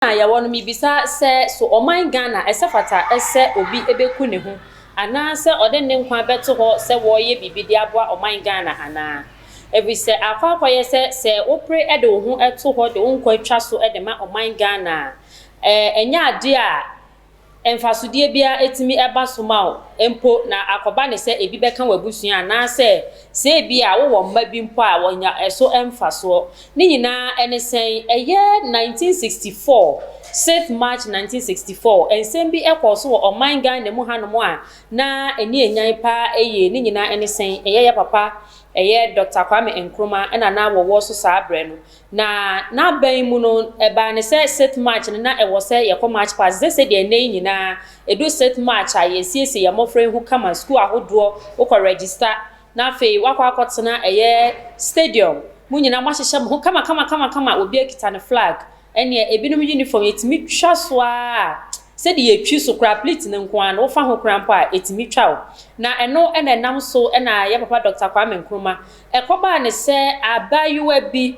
ya wono mi bisa se so oman Ghana esefata ese obi ebeku ne ho ana se ode ne nkwa beto ho se wo ye bibi de aboa oman Ghana ana ebi se akwakoye se opre ede wo ho eto ho de nkwa twa so ede ma oman Ghana enya ade a emfasodie bia etimi eba so ma empo na akoba ne se ebi beka wabusua na se bia wo mma bi mpo a wonya eso emfaso ni nyina enesen eye 1964 6th March 1964 ensem bi ekoso wo oman Ghana mu hanomo a na eni enyan pa eye ni nyina enesen eye papa eye Dr. Kwame Nkrumah na wo so sa abre no na ban mu no eba ne se 6th March na ewo se ye march pass se de ene nyina edu 6th March a ye siese ye mofre hu kama school ahodo wo ko register na fe wakwa akotena eye stadium mu nyina mahyehyɛ mo kama obi akita ne flag ene ebinum uniform etimi twa so a se de ye twi so kra plate ne nko an wo fa ho krampa etimi twa na eno ena nam so ena ye papa Dr. Kwame Nkrumah ekoba ne se abayuwa bi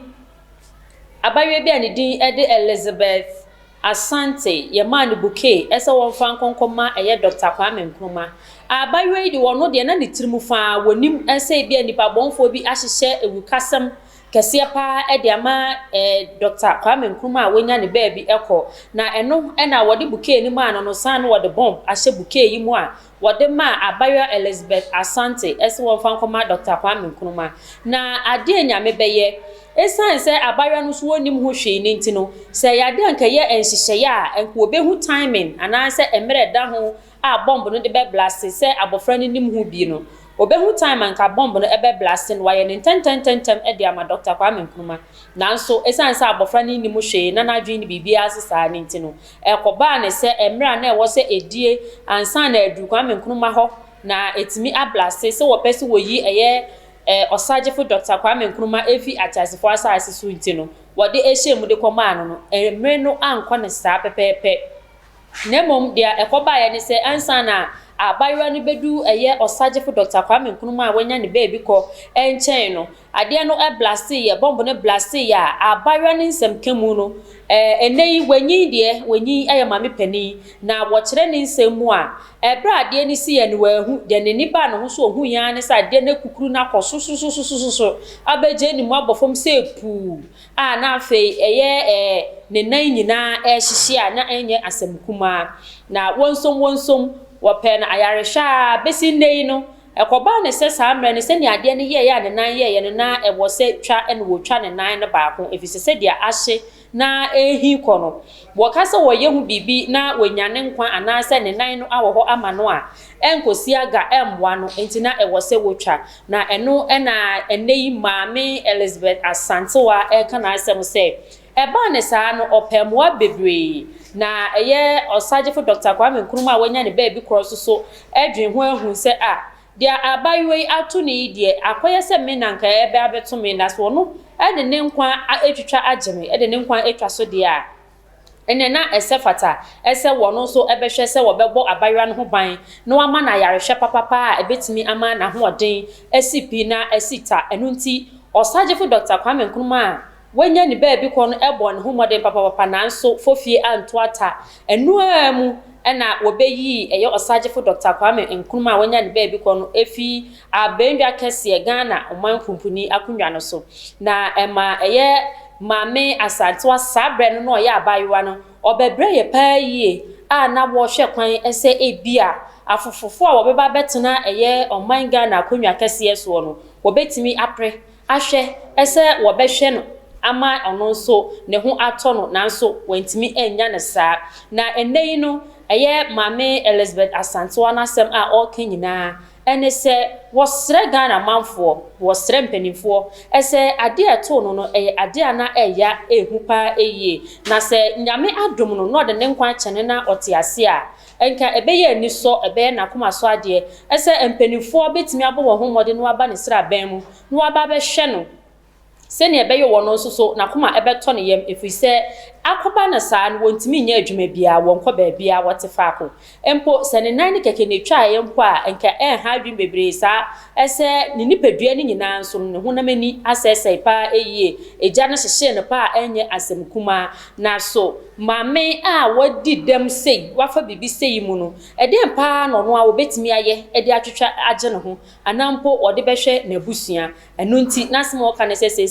ane din ede Elizabeth Asante ye man bouquet ese won fa nkonkoma eye Dr. Kwame Nkrumah abayuwa di wono de na ne tirimu fa wonim ese bi anipa bonfo bi ahyehye ewukasam kese pa ede ama Dr. Kwame Nkrumah wonya ne baabi eko na eno na wode bouquet ni ma no san wode bomb ahye bouquet yi mu a wode ma abayuwa Elizabeth Asante ese won fa nkoma Dr. Kwame Nkrumah na ade anyame beye esan se abayuwa no so wonim ho hwe ne ntino se yade anka ye enhyehye a enko obehu timing ana se emre da ho a bomb no de be blast se abofra no nim ho bi no obehu time anka bomb no ebe blasting waye ne tentem ede ama Dr. Kwame Nkrumah nanso esan se abofra no nim hwe na nadwen ni bibia asesa ne ntino ekoba ne se emra na ewo se edie ansan na adu Kwame Nkrumah ho na etimi ablast se wo pese wo yi eye osagefo Dr. Kwame Nkrumah efi atasefo asase so ntino wode ehyem de koma no emre no anko ne saa pepepe nemom dia ekoba ye ne se ansa na abaywa no bedu eye osagefo Dr. Kwame Nkrumah wanya ne baby ko enchen no ade no blast ye bomb no blast ya abaywa ne nsem kemu no enei wanyi aye mame pani na wo kire ne nsem mu a ebra ade ni si ye ne wahu de ne nipa no so ohu ya ne sa ade na kukuru na kosososososo abeje ni mu abofom se pu a na fe eye ne nan nyina ehihye a na enye asemkuma na wonsom wope na ayaresha besi nei no ekoba ne se sa amre ne se ne ade ne ye ya ne nan ye ne na ewo se twa ene wo twa ne nan ne baako efise se dia ahye na ehi kono wo kase wo ye hu bibi na wonyane nkwa ana se ne nan no awo ho ama no a enkosi aga emwa no entina ewo se wo twa na eno ena enei maame Elizabeth Asante wa eka na asem se eba ne sa no opemwa bebre na eye osagefo Dr. Kwame Nkrumah wanya ne baabi cross so edwen ho ahun se dia abaywe atu ne die akoye se me nanka ebe abeto me na so no ede ne nkwa etwitwa ageme ede ne nkwa etwa so dia ene na esefata ese wono so ebehwe se wobebo abaywa no ho ban no ama na yarehwe papapa ebetimi ama na ho oden esipi na esita enunti osagefo Dr. Kwame Nkrumah wanya ni baabi ko no ebo ne ho modern papa nanso fofie antoata enu amu ena wobeyi eye osagefo Dr. Kwame Nkrumah wanya ni baabi ko no efi abendwa kese Ghana oman kumpuni akunwa no so na ema eye mame Asante wa sabre no ye abaywa no obebre ye paaye a na wo hwe kwan ese ebia afofofo a wobeba betena eye oman Ghana akunwa kese so no wobetimi apre ahwe ese wobehwe no ama ono so ne ho ato no nanso wantimi enya ne saa na enei no eye mame Elizabeth Asante wa na sem a okanyina ene se wosre Ghana manfo wosre mpanimfo ese ade eto no no eye ade ana eya ehupa eye na se nyame adom no no de ne nkwa kyene na otiase a enka ebeye ni so ebeye na koma so ade ese mpanimfo betimi abo wo ho mode no aba ne sra ban mu no aba be hwe no sene ebeye wono so na koma ebeto ne yem efise akoba na saa no wontimi nya adwuma bia wonko ba bia wotefaako empo sene nan keke ne twa yempo a enka ha adwum bebre saa ese ni nipadua ni nyina nso ne honamani asese pa eye eja no hyehye ne pa enye asemkuma na so maame a wadi dem sei wafa bibi sei mu no eden pa no no a obetimi aye ede atwetwa age ne ho anampo ode behwe na busua eno nti nasem oka ne sei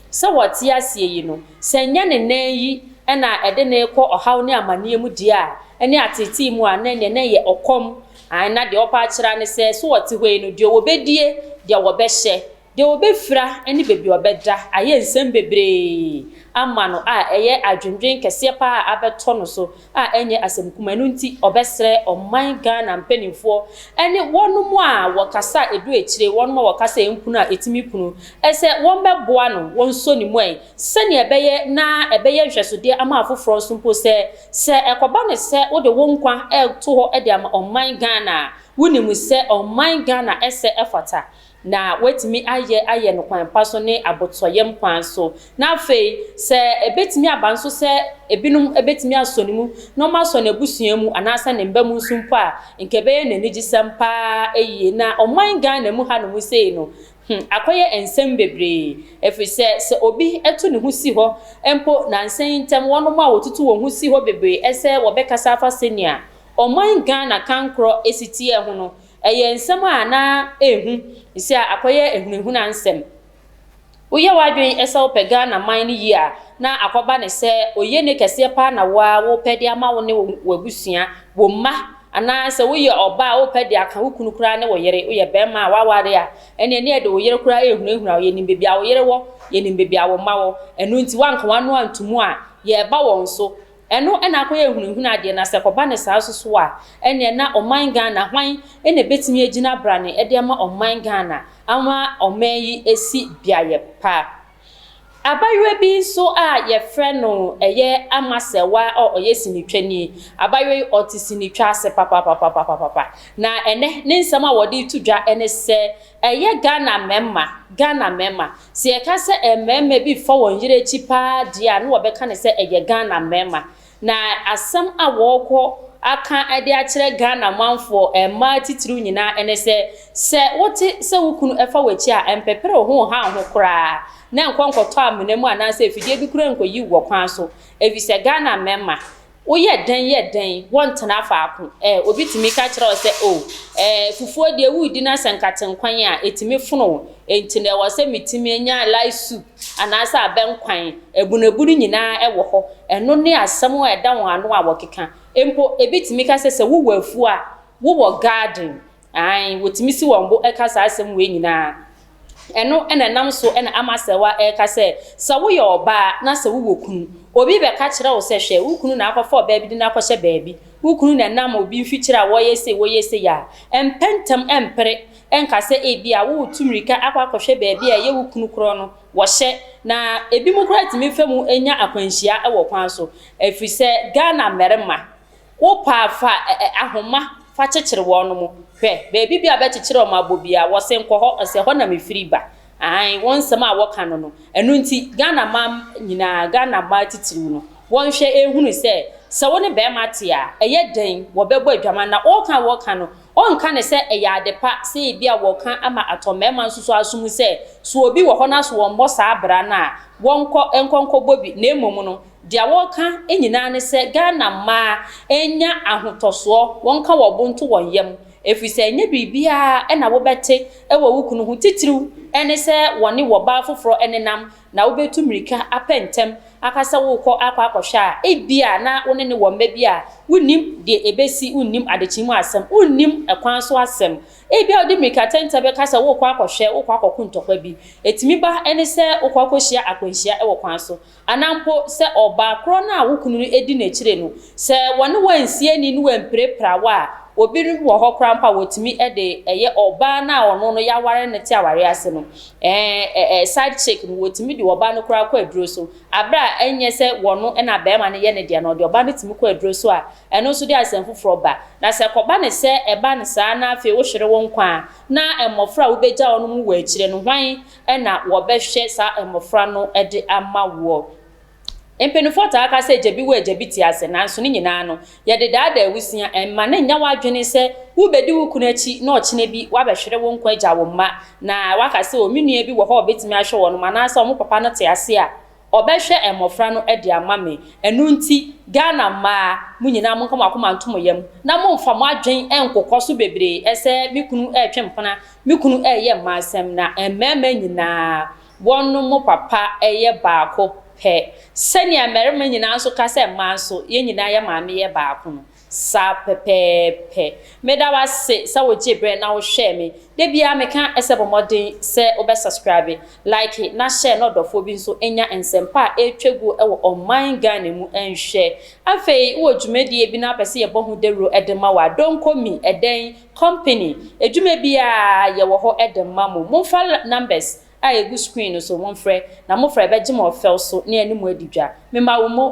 se wote asie yi no senya ne nan yi na ede ne kɔ ɔhaw ne amane mu dia ene atete mu a na ne ye okom na de opa akira ne so wote hoi no de obedie de wobɛhye de obefira ene bebi obeda aye nsem bebre ama no a eye adwendwen kese pa abeto no so a enye asemkuma no nti obesre oman Ghana mpanimfo ene wonum a wokasa edu ekire wonum a wokasa enkunu a etimi kunu ese won beboa no wonso ni mu ai sene ebeye na ebeye hwesode ama afoforo so mpo se ekoba ne se wo de wonkwa to ho ede ama oman Ghana wunimu se oman Ghana ese efata na wetimi aye no kwan paso ne abotoyem kwan so na afei se ebetimi abanso se ebinum ebetimi asonimu no ma so na busuamu anasa ne mbamu nsumpo a nkebeye na nigisempa eyi na oman Ghana mu ha no mu sei no akoye ensem bebre efise se obi eto ne hu si ho empo na nsen ntem wono ma wotutu wo hu si ho bebre ese wobekasa afa senia oman Ghana kankro esitie ho no eye nsem a na ehu isi akoye ehunehun ansem uye wadwen esa opega na man ni yi a na akoba ne se oye ne kese pa na wo pedi ama wo ne wabusua wo ma ana se wo ye oba wo pedi aka wo kunu kura ne wo yere wo ye bema waware a ene ne de wo yere kura ehunehun a wo ye ni bebi a wo yere wo ye ni bebi a wo ma wo enu nti wanka wanu antumu a ye ba won so eno ena akoye ehunehun ade na se koba ne saa so a ene na oman Ghana hwan ene betimi agina brane ede ma oman Ghana ama omayi esi biaye pa abayewa bi so a ye frɛ no eye amasewa oye sinitwani abayewa otisinitwa ase papa na ene ne nsama wodi tudwa ene se eye Ghana memma se ye ka se ememme bi fo won yire chi pa dia no wobeka ne se eye Ghana memma na asam a woko aka ade akire Ghana manfo ma titiru nyina ene se wote se wukunu efa wachi a empepere ho ho kura na nkonkoto amenemu anase efidie bi kura nkoyi wo kwan so evise Ghana memma woye den wontena afa ako obi timi ka kire o se fufuo de wudi na sankaten kwan a etimi fono entine wo se mitimi nya live soup anasa abenkwan ebunebunu nyina ewo ho eno ne asem a eda won ano a wokeka empo ebitimi ka se wo wafu a wo garden wotimi si won bo ekasa asem we nyina eno enenam so ena amasewa ekase se wo ye oba na se wo wokunu obi be ka kire wo se hwe wokunu na akofo oba bi di na akɔhye baabi wokunu na nam obi mfikira wo yese ya empentem empere enkase ebia wo tumrika akɔhye baabi a ye wokunu kro no wo hye na ebi mu kra timi femu enya akwanhia ewo kwan so efise Ghana merema wo pa fa ahoma fa kyekere wo no mu hwe baabi bia be kyekere o ma bobia wo se nkɔ ho se ho na mefiri ba won sama woka no enu nti Ghana ma nyina Ghana ma titiru no won hwe ehunu se woni be mate a eye den wo bebo adwama na woka no onka ne se eye adepa se bia woka ama atomema nsusu asum se so obi wo ho na so won bosa abra na wonko bobi na emom no dia woka enyina ne se Ghana ma enya ahotoso wonka wo bonto wonyem efise enye bibia na wo bete ewo wukunu hu titiru ene se woni wo ba foforo enenam na wo betu mirika apentem akasa wo kɔ akɔhwa ebia na woni ne wo mbia wunim de ebesi wunim adechimu asem wunim ekwan so asem ebia odi mirika tenta be kasa wo kɔ akɔhwe wo kɔ akɔku ntokwa bi etimi ba ene se wo kɔ akɔhia akwanhia ewo kwan so anampo se oba kro na wukunu edi na kire no se woni wansie ni no wampreprawa obi wo ho krampa wotimi ede eye oba na ono no yaware ne ti aware ase no side check no wotimi di oba no kra kwa aduro so abra enye se wono na be ma ne ye ne de no de oba ne timi kwa aduro so a eno so de asemfu froba na se koba ne se eba ne sa na afi wo hwere won kwa na emofra wo beja ono mu wa akire no hwan na wo be hwe sa emofra no ede ama wo empenufota aka se jebi we jebi ti ase nanso ni nyina no ye de daada awusia emma na nya wadwene se wo bedi wo kunachi na ochine bi wa behwere wo nkwa agya wo ma na waka se o minua bi wo ho betimi ahwe wo no manasa o mo papa no te ase a obehwe emofra no de ama me enu nti Ghana ma munyina mo nkoma akoma ntomo yam na mo mfa mo adwen enkokoso bebre ese mikunu twempana mikunu ye masem na emmema nyina wonu mo papa ye baako he senia merema nyina so ka se ma so ye nyina ye maame ye baako no sa pepepe meda wase sa wo gibre na wo hwe me de bia meka esebomodin se obe subscribe like na share no dofo bi nso enya ensempa etwegu e wo online Ghana mu enhwe afei wo dwumedie bi na pese ye bohu dero edema wa donkomi eden company edwuma bia ye wo ho edema mo momfa numbers a egu screen so momfrɛ na momfrɛ be gima ofel so ne animu adidwa me ma wo mo